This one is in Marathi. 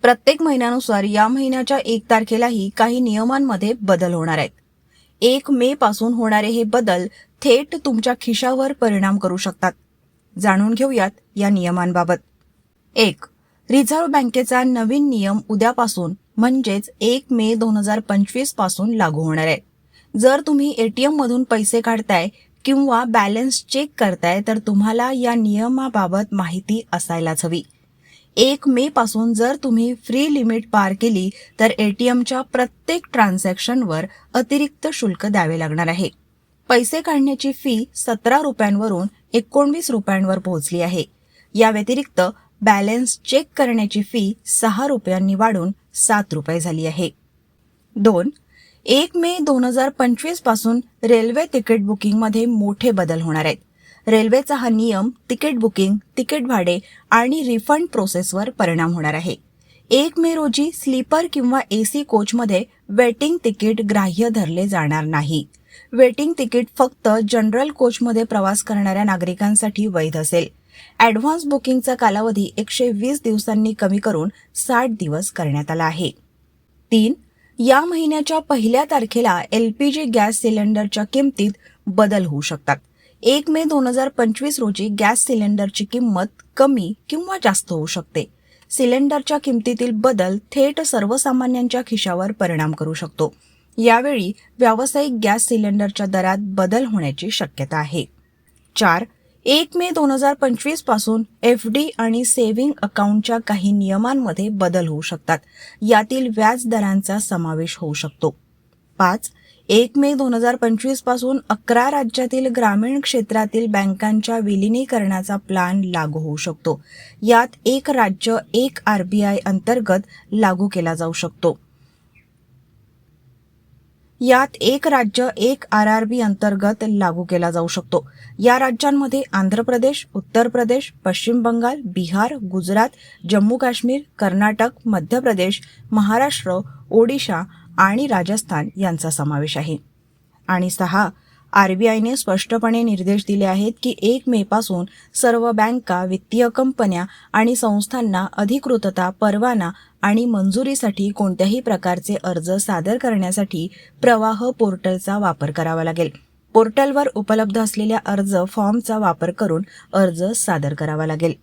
प्रत्येक महिन्यानुसार या महिन्याच्या 1 तारखेलाही काही नियमांमध्ये बदल होणार आहेत. 1 मे पासून होणारे हे बदल थेट तुमच्या खिशावर परिणाम करू शकतात. जाणून घेऊयात या नियमांबाबत. 1. रिझर्व्ह बँकेचा नवीन नियम उद्यापासून म्हणजेच 1 मे 2025 पासून लागू होणार आहे. जर तुम्ही एटीएम मधून पैसे काढताय किंवा बॅलन्स चेक करताय तर तुम्हाला या नियमाबाबत माहिती असायलाच हवी. 1 मे पासून जर तुम्ही फ्री लिमिट पार केली तर एटीएमच्या प्रत्येक ट्रान्झॅक्शनवर अतिरिक्त शुल्क द्यावे लागणार आहे. पैसे काढण्याची फी 17 रुपयांवरून 19 रुपयांवर पोहोचली आहे. या व्यतिरिक्त बॅलन्स चेक करण्याची फी 6 रुपयांनी वाढून 7 रुपये झाली आहे. 2. 1 मे 2025 पासून रेल्वे तिकीट बुकिंगमध्ये मोठे बदल होणार आहेत. रेल्वेचा हा नियम तिकीट बुकिंग, तिकीट भाडे आणि रिफंड प्रोसेसवर परिणाम होणार आहे. 1 मे रोजी स्लीपर किंवा एसी कोचमध्ये वेटिंग तिकीट ग्राह्य धरले जाणार नाही. वेटिंग तिकीट फक्त जनरल कोचमध्ये प्रवास करणाऱ्या नागरिकांसाठी वैध असेल. ॲडव्हान्स बुकिंगचा कालावधी 120 दिवसांनी कमी करून 60 दिवस करण्यात आला आहे. 3. या महिन्याच्या 1 तारखेला LPG गॅस सिलेंडरच्या किमतीत बदल होऊ शकतात. 1 मे 2025 रोजी गॅस सिलेंडरची किंमत कमी किंवा जास्त होऊ शकते. सिलेंडरच्या किमतीतील बदल थेट सर्वसामान्यांच्या खिशावर परिणाम करू शकतो. यावेळी व्यावसायिक गॅस सिलेंडरच्या दरात बदल होण्याची शक्यता आहे. 4. 1 मे 2025 पासून FD आणि सेव्हिंग अकाउंटच्या काही नियमांमध्ये बदल होऊ शकतात. यातील व्याज दरांचा समावेश होऊ शकतो. 5. 1 मे 2025 पासून 11 राज्यातील ग्रामीण क्षेत्रातील बँकांच्या विलिनीकरणाचा प्लॅन लागू होऊ शकतो. यात एक राज्य एक RBI अंतर्गत लागू केला जाऊ शकतो. यात एक राज्य एक RRB अंतर्गत लागू केला जाऊ शकतो. या राज्यांमध्ये आंध्र प्रदेश, उत्तर प्रदेश, पश्चिम बंगाल, बिहार, गुजरात, जम्मू काश्मीर, कर्नाटक, मध्य प्रदेश, महाराष्ट्र, ओडिशा आणि राजस्थान यांचा समावेश आहे. आणि 6. RBIने स्पष्टपणे निर्देश दिले आहेत की 1 मे पासून सर्व बँका, वित्तीय कंपन्या आणि संस्थांना अधिकृतता, परवाना आणि मंजुरीसाठी कोणत्याही प्रकारचे अर्ज सादर करण्यासाठी प्रवाह पोर्टलचा वापर करावा लागेल. पोर्टलवर उपलब्ध असलेल्या अर्ज फॉर्मचा वापर करून अर्ज सादर करावा लागेल.